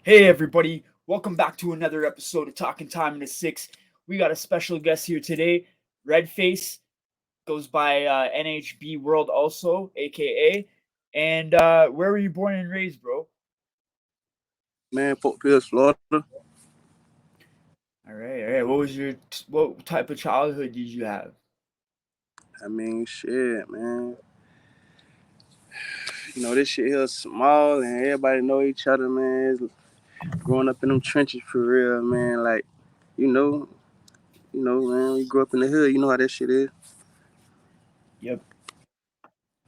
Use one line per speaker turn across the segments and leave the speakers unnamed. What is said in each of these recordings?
Hey everybody, welcome back to another episode of Talking Time in the Six. We got a special guest here today, RedFace, goes by NHB World also, aka. And where were you born and raised, bro?
Man, Fort Pierce, Florida.
All right. What type of childhood did you have?
I mean, shit, man. You know, this shit here is small and everybody know each other, man. Growing up in them trenches for real, man. Like, you know, man, we grew up in the hood. You know how that shit is.
Yep.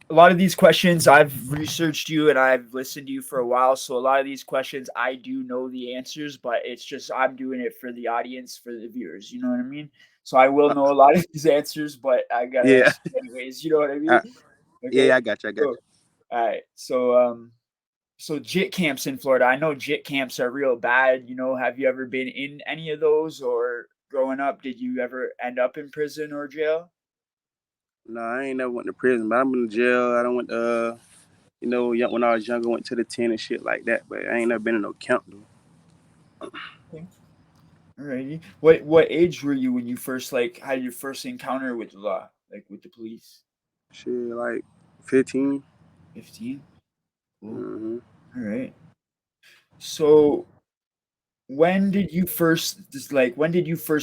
A lot of these questions I've researched you and I've listened to you for a while, so a lot of these questions I do know the answers, but it's just I'm doing it for the audience, for the viewers. You know what I mean? So I will
Uh,
know a lot of these answers, but I gotta
yeah,
ask you anyways. You know what I mean?
I,
Okay.
yeah, I got you. I got
So all right. So JIT camps in Florida. I know JIT camps are real bad. Have you ever been in any of those, or growing up, did you ever end up in prison or jail?
you. No, I ain't never went to prison, but I'm in jail. I don't went to, when I was younger, went to the 10 and shit like that. But I ain't never been in no camp, though.
Okay. Alrighty. What age were you when you first had your first encounter with the law, like with the police?
Shit, like 15.
15. Cool.
Mm-hmm.
All right. So when did you first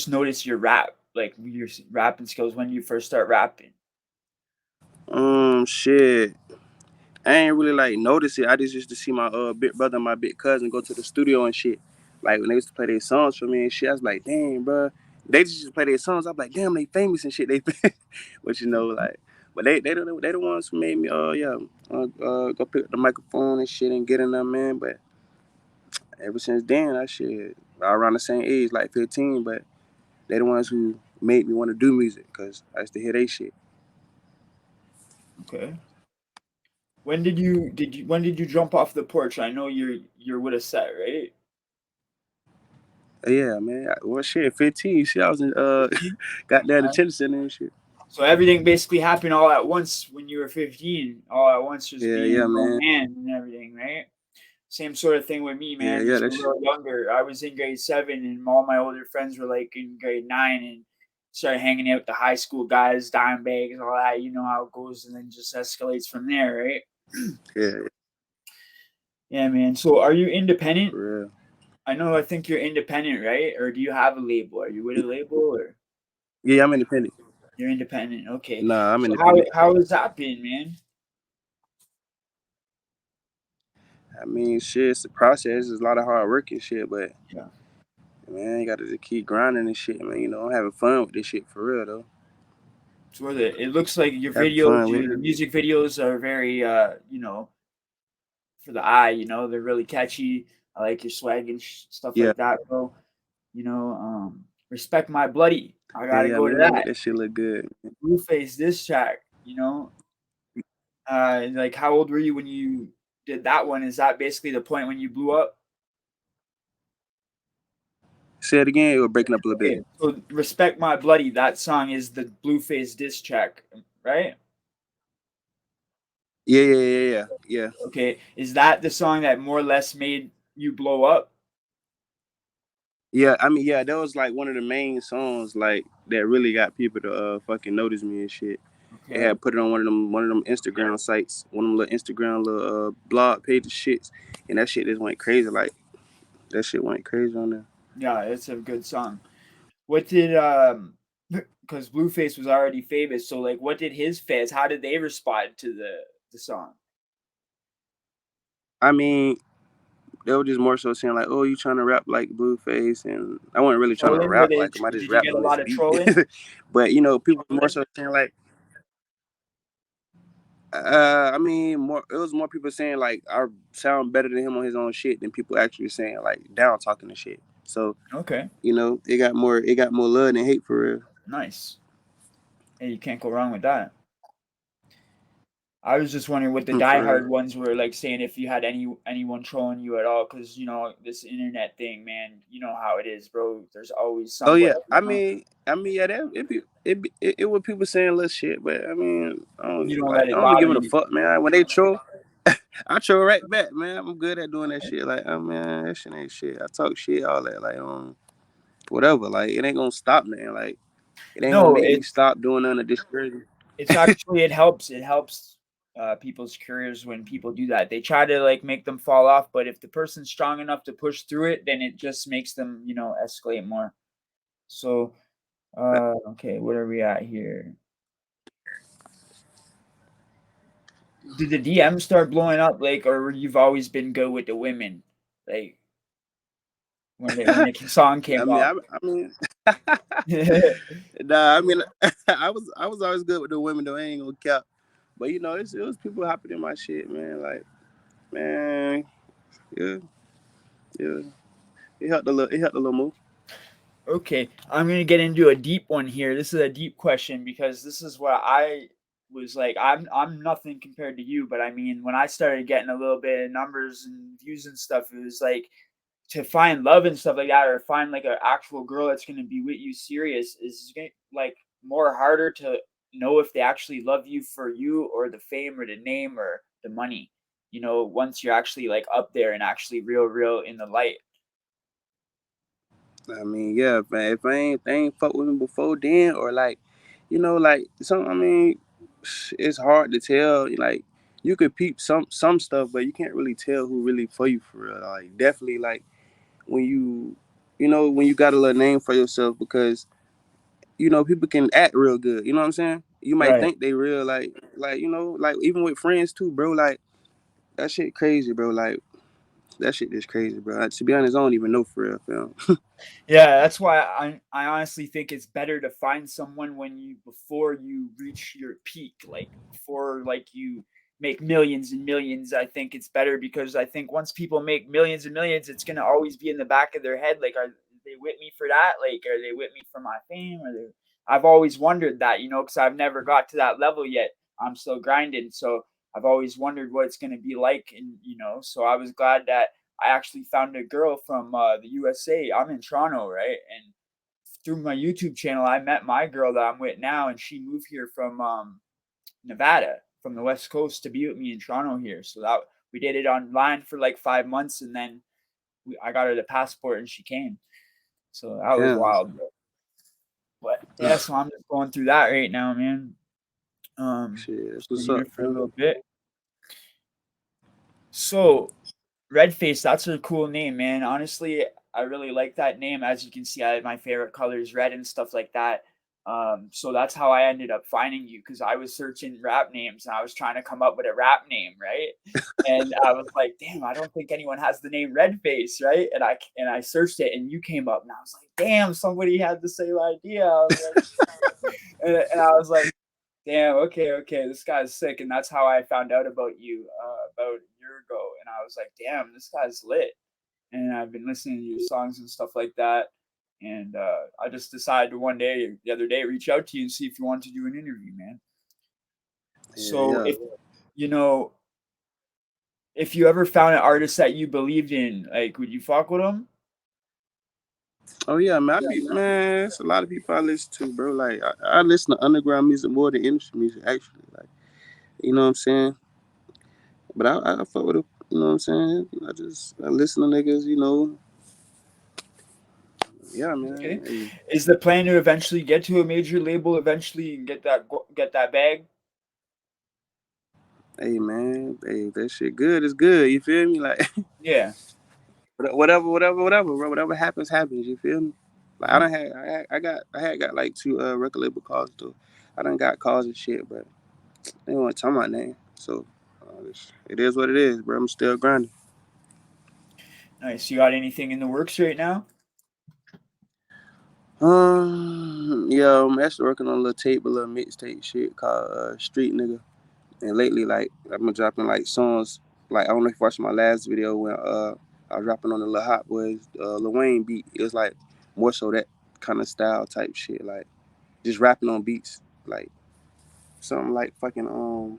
notice your rap, like your rapping skills? When did you first start rapping?
Shit. I ain't really like notice it. I just used to see my big brother and my big cousin go to the studio and shit. Like when they used to play their songs for me and shit, I was like, damn, bro. They just used to play their songs. I'm like, damn, they famous and shit. They, but like, but they the ones who made me go pick up the microphone and shit and get in there, man. But ever since then, I shit around the same age, like 15. But they the ones who made me want to do music because I used to hear they shit.
Okay. When did you jump off the porch? I know you're with a set, right?
Yeah, man. Well, shit, 15. Shit, I was in
15?
got down
Nice.
detention center and shit.
So everything basically happened all at once when you were 15, all at once, just
Yeah,
being
yeah,
a grown
man.
man and everything, right? Same sort of thing with me,
Yeah,
man,
yeah,
just a
that shit.
little younger. I was in grade 7 and all my older friends were like in grade 9 and started hanging out with the high school guys, dime bags, all that. You know how it goes and then just escalates from there, right?
Yeah,
Yeah, man. So are you
for
independent?
real.
I think you're independent, right? Or do you have a label? Are you with a label or
Yeah, I'm independent.
you're independent? Okay.
Nah, I'm
So how
independent.
how has that been, man?
I mean, shit, it's a process. It's a lot of hard work and shit, but
Yeah.
man, you gotta just keep grinding and shit, man. I'm having fun with this shit for real though.
It's worth it. It looks like your
Having
videos,
fun with
your
it.
music videos are very for the eye, they're really catchy. I like your swag and stuff
Yeah,
like that, bro. Respect my bloody. I
yeah,
gotta
yeah,
go to
man. That,
that.
that shit look good.
Blueface this track, like how old were you when you did that one? Is that basically the point when you blew up?
Say it again. It was breaking up a little bit.
Okay, so respect my bloody. That song is the Blueface diss track, right?
Yeah, yeah, yeah, yeah, yeah.
Okay, is that the song that more or less made you blow up?
Yeah, I mean, yeah, that was like one of the main songs like that really got people to fucking notice me and shit. They
Okay.
had put it on one of them Instagram sites, one of them little Instagram little blog pages shits, and that shit just went crazy. Like that shit went crazy on there.
Yeah, it's a good song. What did because Blueface was already famous, so like what did his fans, how did they respond to the song?
I mean, they were just more so saying like, "Oh, you trying to rap like Blueface?" And I wasn't really trying to
Trolling? Were
rap
they
like him. I just
did you
rapped
get a
on this
lot of
beat.
trolling?
But people more so saying like, I mean, more it was more people saying like I sound better than him on his own shit than people actually saying like down talking and shit. So
Okay.
it got more love than hate for real.
Nice. Hey, you can't go wrong with that. I was just wondering what the
For real.
diehard ones were like saying if you had anyone trolling you at all, because this internet thing, man. You know how it is, bro. There's always
Oh
somebody.
yeah, I mean, yeah, that it was people saying little shit, but I mean,
You don't let
I
it
don't be
bother
giving a
you.
fuck, man. When they troll, I throw right back, man. I'm good at doing that shit. Like, oh man, that shit ain't shit. I talk shit, all that. Like, whatever. Like, it ain't gonna stop nothing. Like, it ain't gonna
No,
make me stop doing nothing to discourage me.
it's actually it helps people's careers when people do that. They try to like make them fall off, but if the person's strong enough to push through it, then it just makes them, escalate more. So, okay, what are we at here? Did the DM start blowing up, like, or you've always been good with the women, like when the song
I
came
mean,
up?
I mean, nah. I mean, I was always good with the women though. I ain't gonna cap. But it was people hopping in my shit, man. Like, man, yeah, yeah. It helped a little move.
Okay, I'm gonna get into a deep one here. This is a deep question because this is what I was like. I'm nothing compared to you, but I mean, when I started getting a little bit of numbers and views and stuff, it was like to find love and stuff like that, or find like an actual girl that's gonna be with you serious is like more harder to know if they actually love you for you or the fame or the name or the money. Once you're actually like up there and actually real in the light.
I mean, yeah, man. If they ain't fuck with me before then, or like, like some. I mean, it's hard to tell. Like, you could peep some stuff, but you can't really tell who really for you for real. Like, definitely, like when when you got a little name for yourself, because people can act real good. You know what I'm saying? You might
Right.
think they real, like even with friends too, bro. Like, that shit crazy, bro. Like, that shit is crazy, bro. To be honest, I don't even know for real, fam.
Yeah, that's why I honestly think it's better to find someone when you before you reach your peak, like before like you make millions and millions. I think it's better because I think once people make millions and millions, it's gonna always be in the back of their head. Like, are they with me for that? Like, are they with me for my fame? I've always wondered that, because I've never got to that level yet. I'm still grinding, so I've always wondered what it's gonna be like, and so I was glad that I actually found a girl from the USA. I'm in Toronto, right? And through my YouTube channel, I met my girl that I'm with now, and she moved here from Nevada, from the West Coast, to be with me in Toronto here. So that we did it online for like 5 months, and then I got her the passport, and she came. So that was
Damn.
wild. But yeah, so I'm just going through that right now, man.
Shit, that's
Just been
what's
here
up,
for a
fam.
little bit. So RedFace, that's a cool name, man. Honestly, I really like that name. As you can see, my favorite color is red and stuff like that. So that's how I ended up finding you because I was searching rap names and I was trying to come up with a rap name, right? And I was like, damn, I don't think anyone has the name RedFace, right? And I searched it and you came up and I was like, damn, somebody had the same idea. I was like, and I was like, damn, okay, this guy's sick, and that's how I found out about you about a year ago, and I was like, damn, this guy's lit, and I've been listening to your songs and stuff like that, and I just decided to one day, the other day, reach out to you and see if you wanted to do an interview, man.
Yeah,
So
yeah.
you know, if you ever found an artist that you believed in, like, would you fuck with them?
Oh yeah, man. Man. It's a lot of people I listen to, bro. Like, I listen to underground music more than industry music, actually. Like, you know what I'm saying? But I fuck with it. You know what I'm saying? I listen to niggas. Yeah,
Okay,
man. Hey,
is the plan to eventually get to a major label eventually and get that bag?
hey, man. Hey, that shit good. It's good. You feel me? Like,
Yeah.
whatever, bro. Whatever happens. You feel me? Like,
Mhm.
I had got like two record label calls though. I done got calls and shit, but they want to tell my name. So it is what it is, bro. I'm still grinding.
Nice. You got anything in the works right now?
Yeah, I'm actually working on a little tape, a little mixtape shit called Street Nigga. And lately, like, I've been dropping like songs. Like, I don't know if you watched my last video when I was rapping on the Lil Hot Boys Lil Wayne beat. It was like more so that kind of style type shit, like just rapping on beats, like something like fucking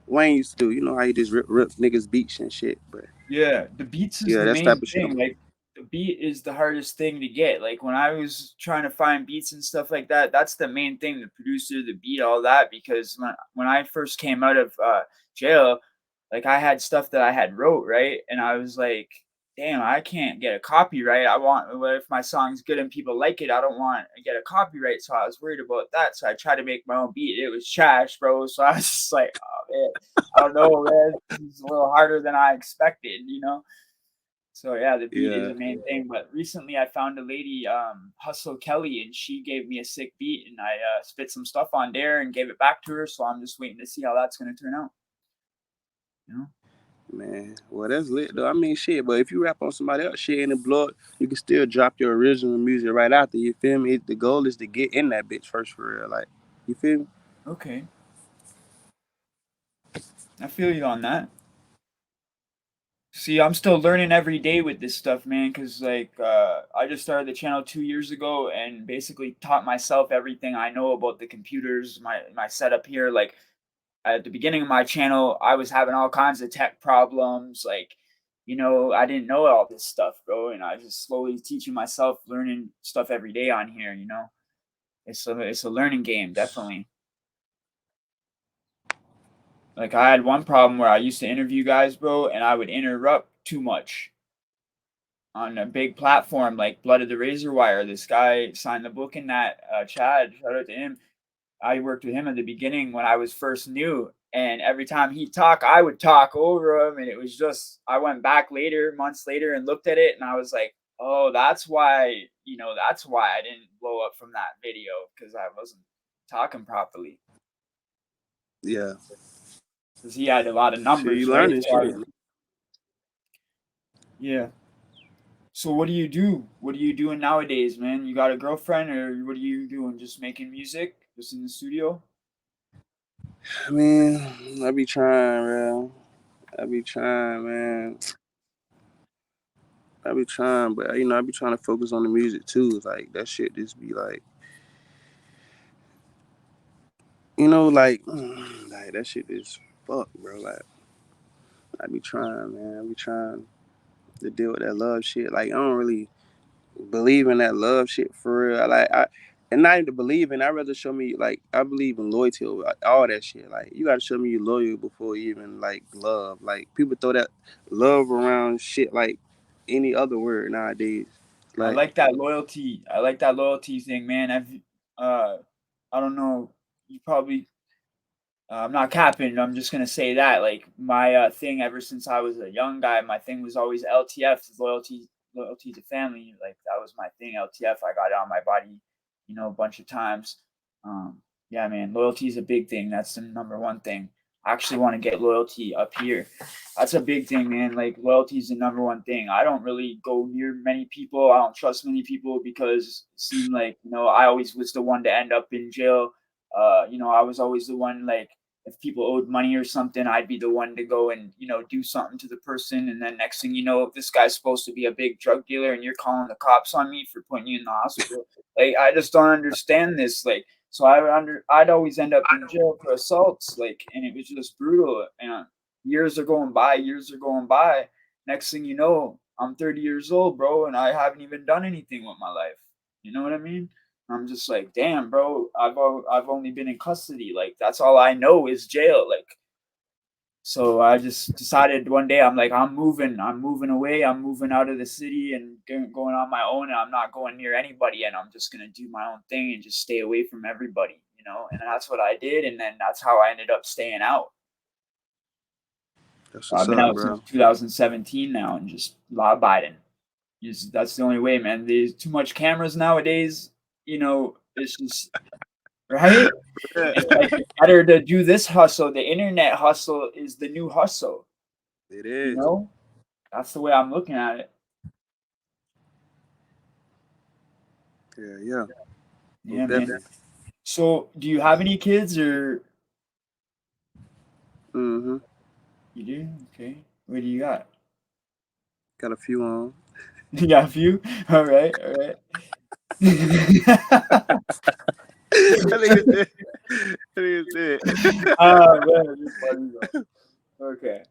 Wayne used to do. You know how he just rip niggas beats and shit. But
Yeah, the beats is
yeah,
the
that's type
main
of shit.
thing. Like the beat is the hardest thing to get. Like when I was trying to find beats and stuff like that, that's the main thing, the producer, the beat, all that. Because when I first came out of jail, like I had stuff that I had wrote, right? And I was like, damn, I can't get a copyright. What if my song's good and people like it? I don't want to get a copyright. So I was worried about that. So I tried to make my own beat. It was trash, bro. So I was just like, oh man, I don't know, man. It's a little harder than I expected, you know? So yeah, the beat is
Yeah,
the main thing. But recently I found a lady, Hustle Kelly, and she gave me a sick beat, and I spit some stuff on there and gave it back to her. So I'm just waiting to see how that's gonna turn out. You know?
man. Well, that's lit though. I mean, shit. But if you rap on somebody else shit and it blow up, you can still drop your original music right after. You feel me? The goal is to get in that bitch first for real. Like, you feel me?
Okay, I feel you on that. See, I'm still learning every day with this stuff, man, because like I just started the channel 2 years ago and basically taught myself everything I know about the computers, my setup here. Like at the beginning of my channel, I was having all kinds of tech problems. Like, I didn't know all this stuff, bro, and I was just slowly teaching myself, learning stuff every day on here. It's a learning game, definitely. Like I had one problem where I used to interview guys, bro, and I would interrupt too much on a big platform like Blood of the Razor Wire. This guy signed the book in that. Chad, shout out to him. I worked with him at the beginning when I was first new, and every time he'd talk, I would talk over him, and it was just I went back later, months later, and looked at it, and I was like, oh, that's why I didn't blow up from that video because I wasn't talking properly
Yeah.
because he had a lot of
Shit,
numbers,
you
right?
learning
So
shit.
yeah. So what do you do? What are you doing nowadays, man? You got a girlfriend, or what are you doing? Just making music, just in the studio?
I mean, I be trying, bro. I be trying, man. I be trying, but I be trying to focus on the music too. Like that shit just be like, like, like that shit is fuck, bro. Like I be trying, man. I be trying to deal with that love shit. Like I don't really believe in that love shit for real. And not even to believe in. I rather show me like I believe in loyalty, like, all that shit. Like you gotta show me you loyal before you even like love. Like people throw that love around shit like any other word nowadays.
I
Like
like that loyalty. I like that loyalty thing, man. Uh, I don't know. You probably. I'm not capping. I'm just gonna say that. Like my thing ever since I was a young guy, my thing was always LTF, loyalty to family. Like that was my thing. LTF. I got it on my body, a bunch of times. Yeah, man. Loyalty is a big thing. That's the number one thing. I actually want to get loyalty up here. That's a big thing, man. Like loyalty is the number one thing. I don't really go near many people. I don't trust many people because it seemed like I always was the one to end up in jail. I was always the one, like if people owed money or something, I'd be the one to go and do something to the person, and then next thing you know, this guy's supposed to be a big drug dealer, and you're calling the cops on me for putting you in the hospital. Like I just don't understand this. Like so, I'd always end up in jail for assaults, like, and it was just brutal. And years are going by, years are going by. Next thing you know, I'm 30 years old, bro, and I haven't even done anything with my life. You know what I mean? I'm just like, damn, bro. I've only been in custody. Like that's all I know is jail. Like so, I just decided one day I'm like, I'm moving. I'm moving away. I'm moving out of the city and going on my own. And I'm not going near anybody. And I'm just gonna do my own thing and just stay away from everybody. And that's what I did. And then that's how I ended up staying out.
that's
So I've
what's
been
up,
out since
bro.
2017 now, and just law abiding. That's the only way, man. There's too much cameras nowadays. It's just right.
Yeah,
It's like it's better to do this hustle. The internet hustle is the new hustle.
it
You
is.
know, that's the way I'm looking at it.
Yeah, yeah,
Yeah,
most
man.
definitely.
So, do you have any kids, or
Mm-hmm.
you do? Okay. What do you got?
Got a few on.
You got a few. All right. All right.
I think it's it. I think it's it.
Oh man, you're funny though. Okay.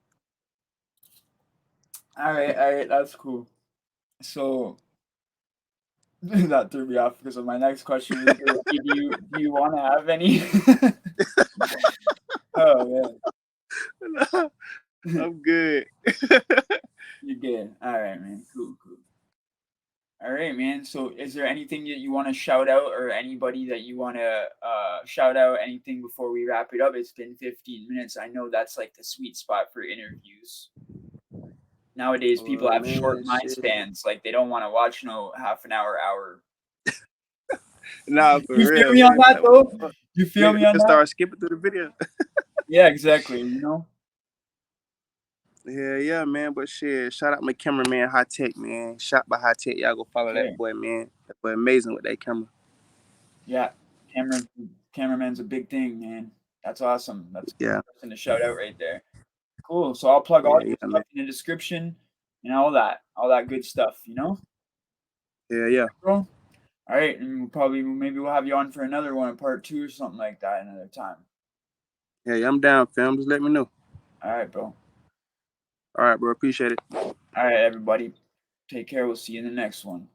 All right. All right. That's cool. So that threw me off because of my next question was gonna be, do you want to have any? Oh man.
I'm good.
You're good. All right, man. Cool. All right, man. So, is there anything that you want to shout out, or anybody that you want to shout out? Anything before we wrap it up? It's been 15 minutes. I know that's like the sweet spot for interviews. Nowadays, people have short
Man,
mind
shit.
spans. Like they don't want to watch no half an hour.
Nah, for
You feel
real,
me on
man.
that
Like, what
though?
the fuck?
You feel me on
Nigga
that?
start skipping through the video.
Yeah, exactly. You know.
Yeah, man. But shit, shout out my cameraman, High Tech, man. Shot by High Tech. Y'all go follow
Okay.
that boy, man. That boy amazing with that camera.
Yeah, cameraman's a big thing, man. That's awesome. That's a
Yeah,
good person to shout out right there. Cool. So I'll plug all your
yeah, man.
stuff in the description and all that good stuff. You know.
Yeah.
Bro. All right, and maybe we'll have you on for another one, part 2 or something like that, another time.
Yeah, I'm down, fam. Just let me know.
All right, bro.
All right, bro. Appreciate it.
All right, everybody. Take care. We'll see you in the next one.